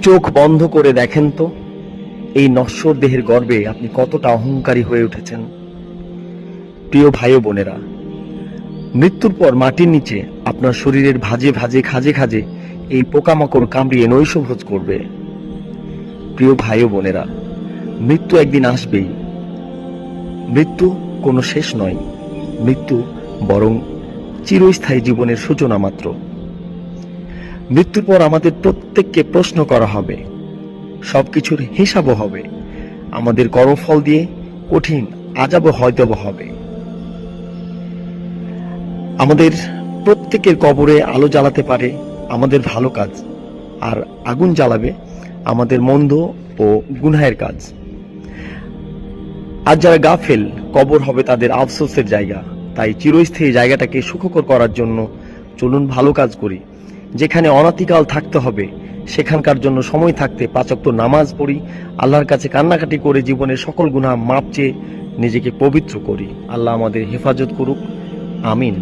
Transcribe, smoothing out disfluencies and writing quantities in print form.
চোখ বন্ধ করে দেখেন তো, এই নশ্বর দেহের গর্বে আপনি কতটা অহংকারী হয়ে উঠেছেন। প্রিয় ভাই ও বোনেরা, মৃত্যুর পর মাটির নিচে আপনার শরীরের ভাজে ভাজে খাজে খাজে এই পোকামাকড় কামড়িয়ে নৈশভোজ করবে। প্রিয় ভাই ও বোনেরা, মৃত্যু একদিন আসবেই। মৃত্যু কোনো শেষ নয়, মৃত্যু বরং চিরস্থায়ী জীবনের সূচনা মাত্র। মৃত্যুর পর আমাদের প্রত্যেককে প্রশ্ন করা হবে, সবকিছুর হিসাবও হবে। আমাদের কর্মফল দিয়ে কঠিন আযাবও হয়তোবা হবে। আমাদের প্রত্যেকের কবরে আলো জ্বালাতে পারে আমাদের ভালো কাজ, আর আগুন জ্বালাবে আমাদের মন্দ ও গুনাহের কাজ। আর যারা গাফেল, কবর হবে তাদের আফসোসের জায়গা। তাই চিরস্থায়ী জায়গাটাকে সুখকর করার জন্য চলুন ভালো কাজ করি। যেখানে অনাদিকাল থাকতে হবে সেখানকার জন্য সময় থাকতে 5 ওয়াক্ত নামাজ পড়ি, আল্লাহর কাছে কান্নাকাটি করে জীবনের সকল গুনাহ মাপ চেয়ে নিজেকে পবিত্র করি। আল্লাহ আমাদের হেফাজত করুক, আমিন।